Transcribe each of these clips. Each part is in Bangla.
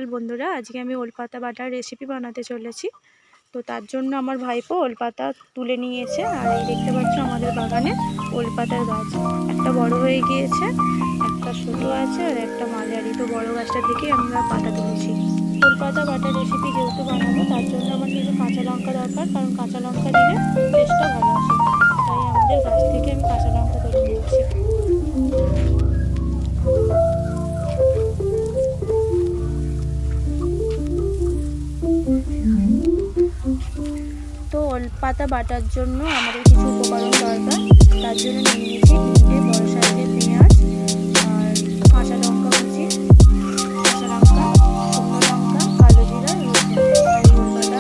সকাল বন্ধুরা। আজকে আমি ওলপাতা বাটার রেসিপি বানাতে চলেছি। তো তার জন্য আমার ভাইপো ওলপাতা তুলে নিয়েছে। আর এই দেখতে পাচ্ছ আমাদের বাগানে ওলপাতার গাছ একটা বড় হয়ে গিয়েছে, একটা ছোটো আছে আর একটা মাঝারি। তো বড় গাছটা থেকে আমরা পাতা তুলেছি। ওলপাতা বাটার রেসিপি যেহেতু বানাবো তার জন্য আমার কিছু কাঁচা লঙ্কা দরকার, কারণ কাঁচা লঙ্কা দিলে টেস্টটা ভালো আসে। তাই আমাদের গাছ থেকে আমি কাঁচা লঙ্কা তুলে নিয়েছি। তো ওলপাতা বাটার জন্য আমাদের কিছু উপকরণ দরকার। তার জন্য নিয়ে নিয়েছি 3টে বড় সাইজের পেঁয়াজ আর কাঁচা লঙ্কা কুচি, কাঁচা লঙ্কা, শুকনো লঙ্কা, কালো জিরা, রসুন আর ওলপাতা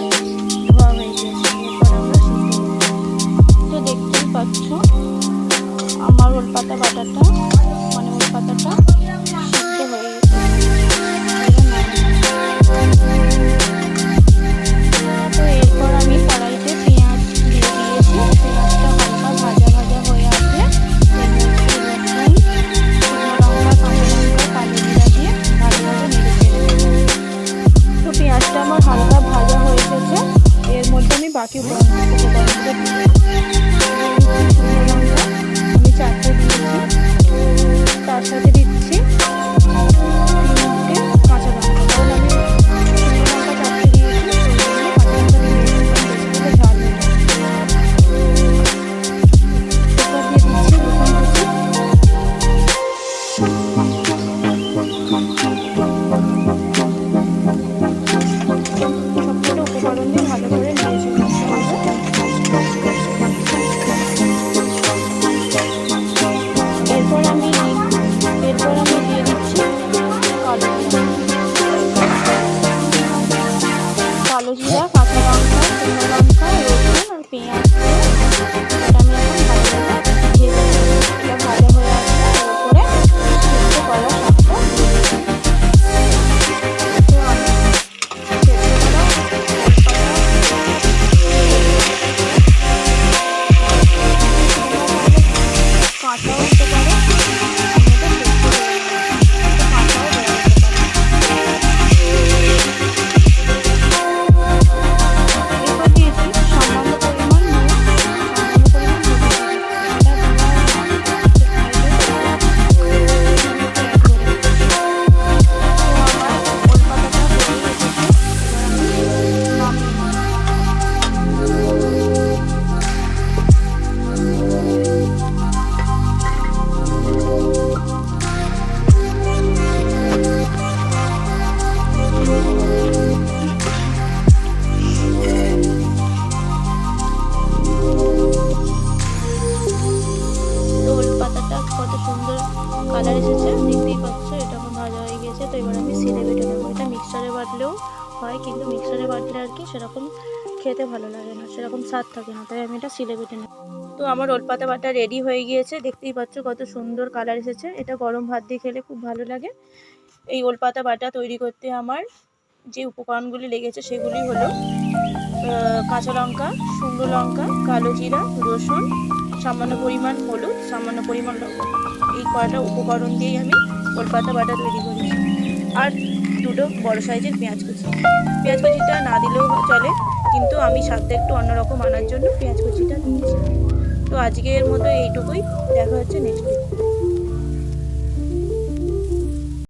ধোয়া হয়ে গিয়েছে। এরপর আমরা সিদ্ধ করব। তো দেখতেই পাচ্ছ আমার ওলপাতা বাটাটা মানে ওলপাতাটা সিদ্ধ হয়ে গেছে। তো এরপর আমি কড়াইতে পেঁয়াজ দিয়ে দিয়েছি। পেঁয়াজটা হালকা ভাজা ভাজা হয়ে আসলে এর মধ্যে রসুন, শুকনো লঙ্কা, কাঁচা লঙ্কা, কালো জিরা দিয়ে ভালোভাবে নেড়ে চেড়ে দেবো। তো পেঁয়াজটা আমার হালকা ভাজা হয়ে এসেছে। এর মধ্যে আমি বাকি উপকরণগুলো দিয়ে শুকনো লঙ্কা আমি 4টে দিয়েছি। তার সাথে দিচ্ছি 3টে কাঁচা লঙ্কা, কারণ আমি শুকনো লঙ্কা 4টে দিয়েছি, সেই জন্য কাঁচা লঙ্কা উপকরণ দিয়ে ভালো করে নেড়ে চেড়ে নিতে হবে। এরপর আমি দিয়ে দিচ্ছি কালো জিরা, কাঁচা লঙ্কা, শুকনো লঙ্কা, রসুন আর পেঁয়াজ দিয়ে এটা আমি এখন ভালোভাবে ভেজে নেব। এটা ভাজা হয়ে আসলে এর উপরে সিদ্ধ করা শাকটা দিয়ে দেবো। কাঁচাও হতে পারে, কাঁচাও দেওয়া যেতে পারে। এরপর দিয়েছি সামান্য পরিমাণ নুন, সামান্য পরিমাণ হলুদ। এটা ওলপাতাটা হয়ে এসেছে। এবার আমি ওলপাতাটা কত সুন্দর কালার এসেছে দেখতেই পাচ্ছ। এটা আমার ভাজা হয়ে গেছে। তো এবার আমি শিলে বেটে নেবো। এটা মিক্সারে বাটলেও হয়, কিন্তু মিক্সারে বাটলে আর কি সেরকম খেতে ভালো লাগে না, সেরকম স্বাদ থাকে না, তাই আমি এটা শিলে বেটে নেব। তো আমার ওলপাতা বাটা রেডি হয়ে গিয়েছে। দেখতেই পাচ্ছ কত সুন্দর কালার এসেছে। এটা গরম ভাত দিয়ে খেলে খুব ভালো লাগে। এই ওলপাতা বাটা তৈরি করতে আমার যে উপকরণগুলি লেগেছে সেগুলি হলো কাঁচা লঙ্কা, শুকনো লঙ্কা, কালো জিরা, রসুন, সামান্য পরিমাণ হলুদ, সামান্য পরিমাণ লবণ। এই কয়টা উপকরণ দিয়েই আমি ওলপাতা বাটা তৈরি করেছি। আর 2টো বড় সাইজের পেঁয়াজ কুচি। পেঁয়াজ কুচিটা না দিলেও চলে, কিন্তু আমি স্বাদটা একটু অন্যরকম আনার জন্য পেঁয়াজ কুচিটা দিয়েছি। তো আজকের মতো এইটুকুই। দেখা হচ্ছে নেক্সট ভিডিও।